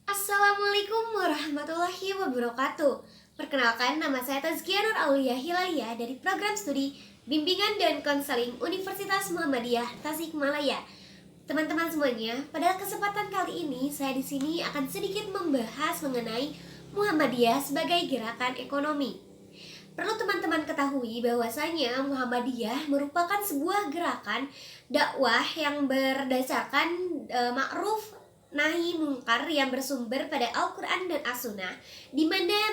Assalamualaikum warahmatullahi wabarakatuh. Perkenalkan, nama saya Tazkia Nur Aulia Hilalia dari program studi Bimbingan dan Konseling Universitas Muhammadiyah Tasikmalaya. Teman-teman semuanya, pada kesempatan kali ini saya di sini akan sedikit membahas mengenai Muhammadiyah sebagai gerakan ekonomi. Perlu teman-teman ketahui bahwasanya Muhammadiyah merupakan sebuah gerakan dakwah yang berdasarkan ma'ruf nahi mungkar yang bersumber pada Al-Quran dan As-Sunnah, di mana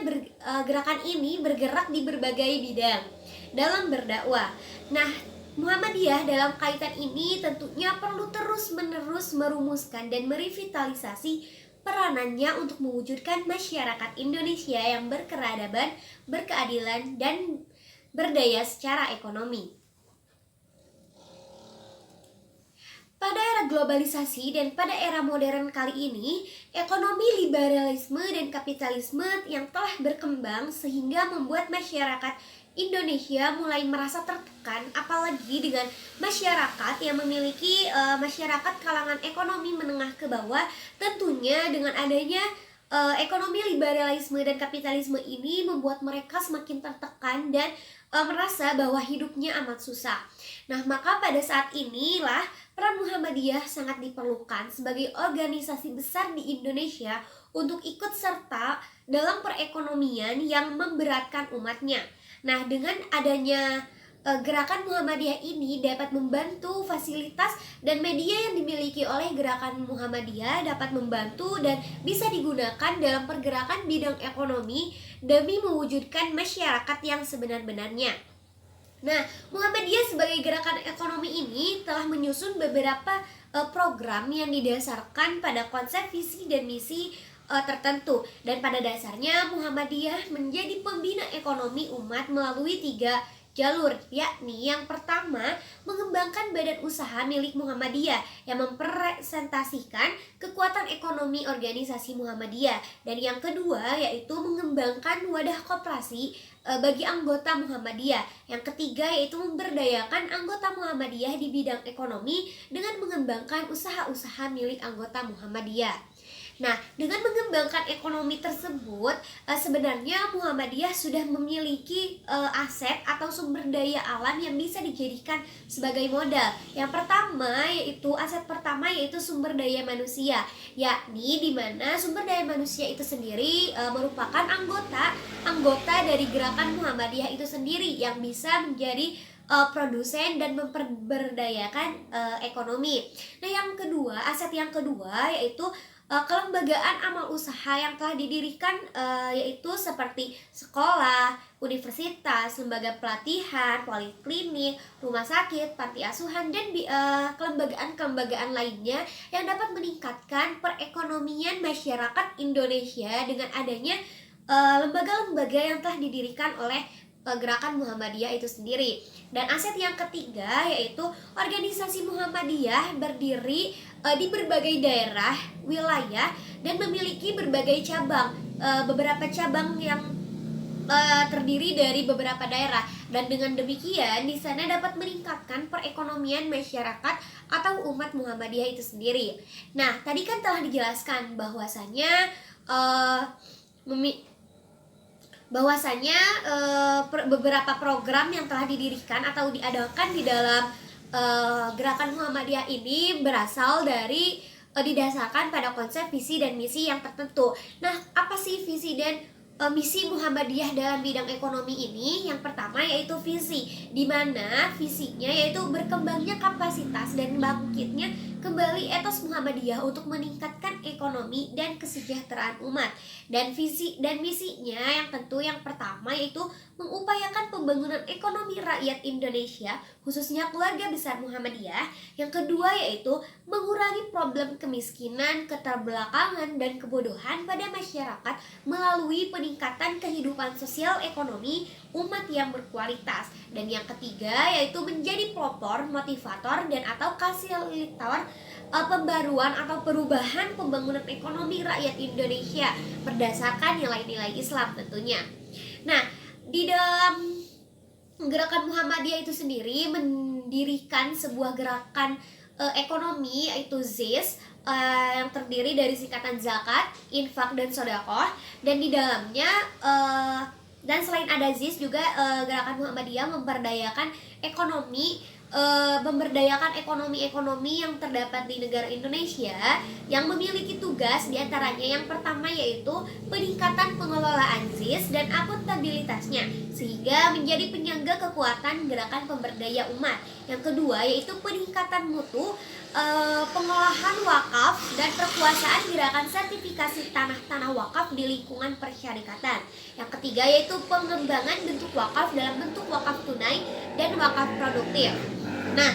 gerakan ini bergerak di berbagai bidang dalam berdakwah. Nah, Muhammadiyah dalam kaitan ini tentunya perlu terus-menerus merumuskan dan merevitalisasi peranannya untuk mewujudkan masyarakat Indonesia yang berkeradaban, berkeadilan, dan berdaya secara ekonomi. Pada era globalisasi dan pada era modern kali ini, ekonomi liberalisme dan kapitalisme yang telah berkembang sehingga membuat masyarakat Indonesia mulai merasa tertekan, apalagi dengan masyarakat yang memiliki masyarakat kalangan ekonomi menengah ke bawah. Tentunya dengan adanya ekonomi liberalisme dan kapitalisme ini membuat mereka semakin tertekan dan merasa bahwa hidupnya amat susah. Nah, maka pada saat inilah peran Muhammadiyah sangat diperlukan sebagai organisasi besar di Indonesia untuk ikut serta dalam perekonomian yang memberatkan umatnya. Nah, dengan adanya gerakan Muhammadiyah ini dapat membantu fasilitas dan media yang dimiliki oleh gerakan Muhammadiyah dapat membantu dan bisa digunakan dalam pergerakan bidang ekonomi demi mewujudkan masyarakat yang sebenar-benarnya. Nah, Muhammadiyah sebagai gerakan ekonomi ini telah menyusun beberapa program yang didasarkan pada konsep visi dan misi tertentu, dan pada dasarnya Muhammadiyah menjadi pembina ekonomi umat melalui 3 jalur, yakni yang pertama mengembangkan badan usaha milik Muhammadiyah yang mempresentasikan kekuatan ekonomi organisasi Muhammadiyah, dan yang kedua yaitu mengembangkan wadah koperasi bagi anggota Muhammadiyah. Yang ketiga yaitu memberdayakan anggota Muhammadiyah di bidang ekonomi dengan mengembangkan usaha-usaha milik anggota Muhammadiyah. Nah, dengan mengembangkan ekonomi tersebut, sebenarnya Muhammadiyah sudah memiliki aset atau sumber daya alam yang bisa dijadikan sebagai modal. Yang pertama yaitu aset pertama yaitu sumber daya manusia, yakni di mana sumber daya manusia itu sendiri merupakan anggota dari gerakan Muhammadiyah itu sendiri yang bisa menjadi produsen dan memperberdayakan ekonomi. Nah, yang kedua, aset yang kedua yaitu kelembagaan amal usaha yang telah didirikan, yaitu seperti sekolah, universitas, lembaga pelatihan, poliklinik, rumah sakit, panti asuhan, dan kelembagaan-kelembagaan lainnya yang dapat meningkatkan perekonomian masyarakat Indonesia dengan adanya lembaga-lembaga yang telah didirikan oleh gerakan Muhammadiyah itu sendiri. Dan aset yang ketiga yaitu organisasi Muhammadiyah berdiri di berbagai daerah, wilayah, dan memiliki berbagai cabang, beberapa cabang yang terdiri dari beberapa daerah, dan dengan demikian di sana dapat meningkatkan perekonomian masyarakat atau umat Muhammadiyah itu sendiri. Nah, tadi kan telah dijelaskan bahwasanya beberapa program yang telah didirikan atau diadakan di dalam gerakan Muhammadiyah ini berasal dari didasarkan pada konsep visi dan misi yang tertentu. Nah, apa sih visi dan misi Muhammadiyah dalam bidang ekonomi ini? Yang pertama yaitu visi, di mana visinya yaitu berkembangnya kapasitas dan bangkitnya kembali etos Muhammadiyah untuk meningkatkan ekonomi dan kesejahteraan umat. Dan visi dan misinya yang tentu yang pertama yaitu mengupayakan pembangunan ekonomi rakyat Indonesia, khususnya keluarga besar Muhammadiyah. Yang kedua yaitu mengurangi problem kemiskinan, keterbelakangan, dan kebodohan pada masyarakat melalui peningkatan kehidupan sosial ekonomi umat yang berkualitas. Dan yang ketiga yaitu menjadi pelopor, motivator, dan atau fasilitator pembaruan atau perubahan pembangunan ekonomi rakyat Indonesia berdasarkan nilai-nilai Islam tentunya. Nah, di dalam gerakan Muhammadiyah itu sendiri mendirikan sebuah gerakan ekonomi yaitu ZIS yang terdiri dari singkatan zakat, infak, dan sedekah. Dan di dalamnya dan selain ada ZIS juga Gerakan Muhammadiyah memberdayakan ekonomi yang terdapat di negara Indonesia yang memiliki tugas diantaranya yang pertama yaitu peningkatan pengelolaan ZIS dan akuntabilitasnya sehingga menjadi penyangga kekuatan gerakan pemberdaya umat. Yang kedua yaitu peningkatan mutu pengolahan wakaf dan perkuasaan gerakan sertifikasi tanah-tanah wakaf di lingkungan persyarikatan. Yang ketiga yaitu pengembangan bentuk wakaf dalam bentuk wakaf tunai dan wakaf produktif. Nah,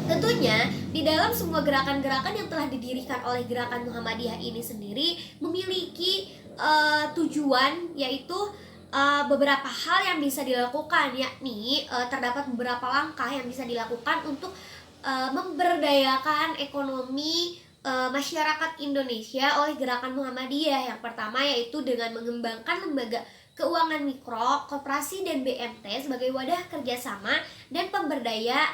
tentunya di dalam semua gerakan-gerakan yang telah didirikan oleh Gerakan Muhammadiyah ini sendiri memiliki tujuan yaitu beberapa hal yang bisa dilakukan, yakni terdapat beberapa langkah yang bisa dilakukan untuk memberdayakan ekonomi masyarakat Indonesia oleh Gerakan Muhammadiyah. Yang pertama yaitu dengan mengembangkan lembaga keuangan mikro, koperasi, dan BMT sebagai wadah kerjasama dan pemberdaya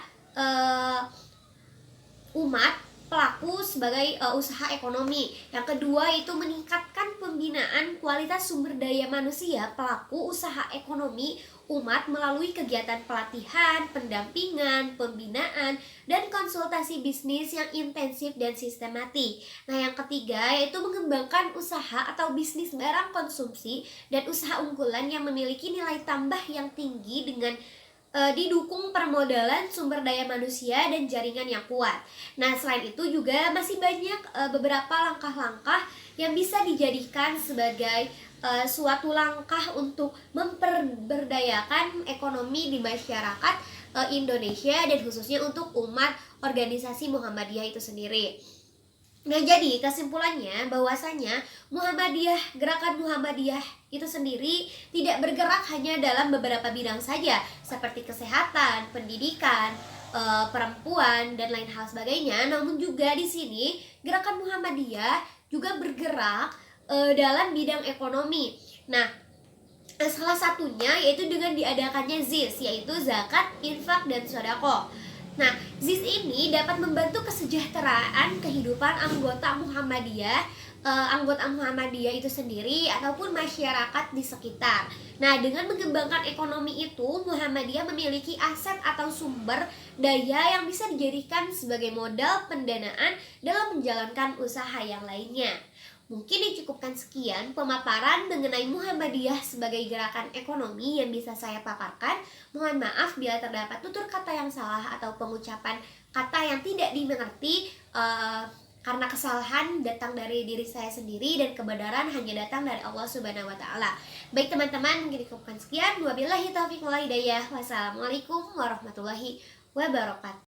umat pelaku sebagai usaha ekonomi. Yang kedua yaitu meningkatkan pembinaan kualitas sumber daya manusia pelaku usaha ekonomi umat melalui kegiatan pelatihan, pendampingan, pembinaan, dan konsultasi bisnis yang intensif dan sistematik. Nah, yang ketiga yaitu mengembangkan usaha atau bisnis barang konsumsi dan usaha unggulan yang memiliki nilai tambah yang tinggi dengan didukung permodalan sumber daya manusia dan jaringan yang kuat. Nah, selain itu juga masih banyak beberapa langkah-langkah yang bisa dijadikan sebagai suatu langkah untuk memperberdayakan ekonomi di masyarakat Indonesia dan khususnya untuk umat organisasi Muhammadiyah itu sendiri. Nah, jadi kesimpulannya bahwasanya Gerakan Muhammadiyah itu sendiri tidak bergerak hanya dalam beberapa bidang saja seperti kesehatan, pendidikan, perempuan, dan lain hal sebagainya. Namun juga di sini Gerakan Muhammadiyah juga bergerak dalam bidang ekonomi. Nah, salah satunya yaitu dengan diadakannya ZIS, yaitu zakat, infak, dan sedekah. Nah, ZIS ini dapat membantu kesejahteraan kehidupan anggota Muhammadiyah itu sendiri ataupun masyarakat di sekitar. Nah, dengan mengembangkan ekonomi itu, Muhammadiyah memiliki aset atau sumber daya yang bisa dijadikan sebagai modal pendanaan dalam menjalankan usaha yang lainnya. Mungkin dicukupkan sekian pemaparan mengenai Muhammadiyah sebagai gerakan ekonomi yang bisa saya paparkan. Mohon maaf bila terdapat tutur kata yang salah atau pengucapan kata yang tidak dimengerti karena kesalahan datang dari diri saya sendiri dan kebenaran hanya datang dari Allah Subhanahu wa taala. Baik teman-teman, mungkin dicukupkan sekian. Wabillahi taufiq wal hidayah. Wassalamualaikum warahmatullahi wabarakatuh.